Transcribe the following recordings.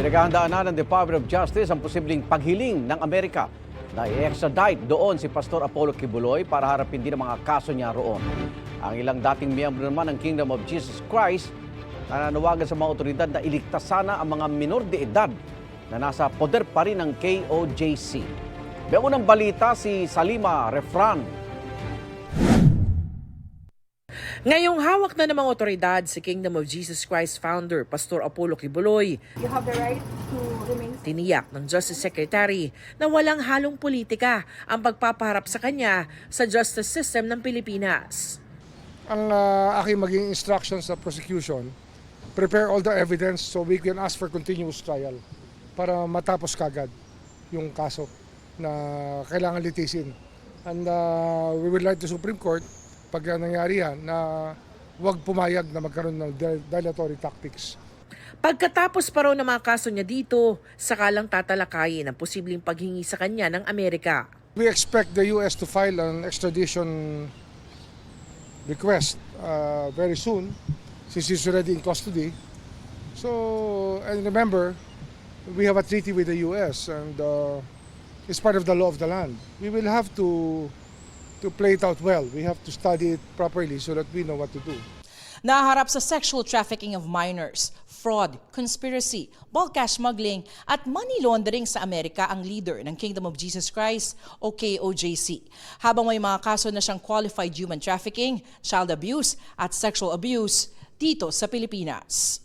Pinaghahandaan na ng Department of Justice ang posibleng paghiling ng Amerika na i-extradite doon si Pastor Apollo Kibuloy para harapin din ang mga kaso niya roon. Ang ilang dating miyembro naman ng Kingdom of Jesus Christ nananawagan sa mga otoridad na iligtas sana ang mga minor de edad na nasa poder pa rin ng KOJC. May unang balita si Salima Refran. Ngayong hawak na ng mga otoridad si Kingdom of Jesus Christ founder, Pastor Apollo Kibuloy. You have the right to remain. Tiniyak ng Justice Secretary na walang halong politika ang pagpapaharap sa kanya sa justice system ng Pilipinas. Ang aking maging instruction sa prosecution, prepare all the evidence so we can ask for continuous trial para matapos kagad yung kaso na kailangan litisin. And we would like the Supreme Court, pag nangyari yan, na huwag pumayag na magkaroon ng dilatory tactics. Pagkatapos pa raw ng mga kaso niya dito, sakalang tatalakayin ang posibleng paghingi sa kanya ng Amerika. We expect the U.S. to file an extradition request very soon since he's already in custody. So, and remember, we have a treaty with the U.S. and it's part of the law of the land. We will have to play it out well. We have to study it properly so that we know what to do. Naharap sa sexual trafficking of minors, fraud, conspiracy, bulk cash smuggling at money laundering sa Amerika ang leader ng Kingdom of Jesus Christ o KOJC. Habang may mga kaso na siyang qualified human trafficking, child abuse at sexual abuse dito sa Pilipinas.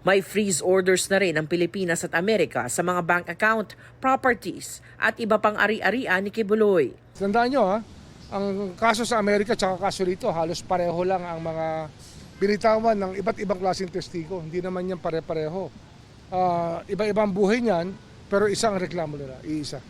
May freeze orders na rin ang Pilipinas at Amerika sa mga bank account, properties at iba pang ari-arian ni Kibuloy. Tandaan nyo ang kaso sa Amerika at kaso rito halos pareho lang ang mga binitawan ng iba't ibang klaseng testigo. Hindi naman yan pare-pareho. Iba-ibang buhay niyan, pero isang reklamo nila, iisa.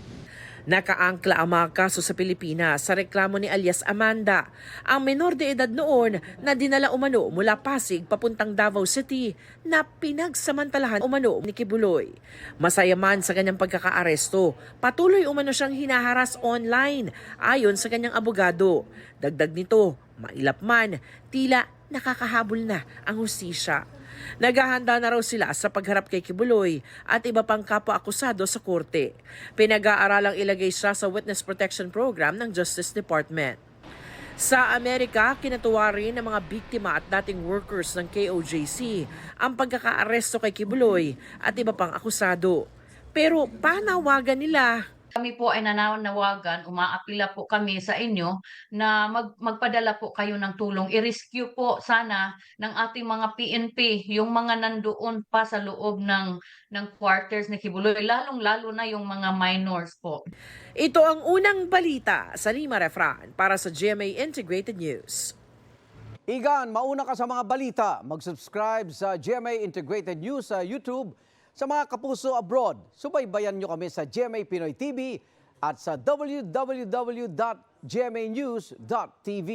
Nakaangkla ang mga kaso sa Pilipinas sa reklamo ni alias Amanda, ang menor de edad noon na dinala umano mula Pasig papuntang Davao City na pinagsamantalahan umano ni Kibuloy. Masaya man sa kanyang pagkakaaresto, patuloy umano siyang hinaharas online ayon sa kanyang abogado. Dagdag nito, mailap man, tila nakakahabol na ang hustisya. Naghahanda na raw sila sa pagharap kay Kibuloy at iba pang kapwa-akusado sa korte. Pinag-aaralang ilagay siya sa Witness Protection Program ng Justice Department. Sa Amerika, kinatuwa rin ng mga biktima at dating workers ng KOJC ang pagkakaaresto kay Kibuloy at iba pang akusado. Pero panawagan nila, kami po ay nananawagan, umaapila po kami sa inyo na magpadala po kayo ng tulong. I-rescue po sana ng ating mga PNP, yung mga nandoon pa sa loob ng quarters ni Kibuloy, lalong-lalo na yung mga minors po. ito ang unang balita. Salima Refran para sa GMA Integrated News. Igan, mauna ka sa mga balita. Mag-subscribe sa GMA Integrated News sa YouTube. Sa mga kapuso abroad, subaybayan nyo kami sa GMA Pinoy TV at sa www.gmanews.tv.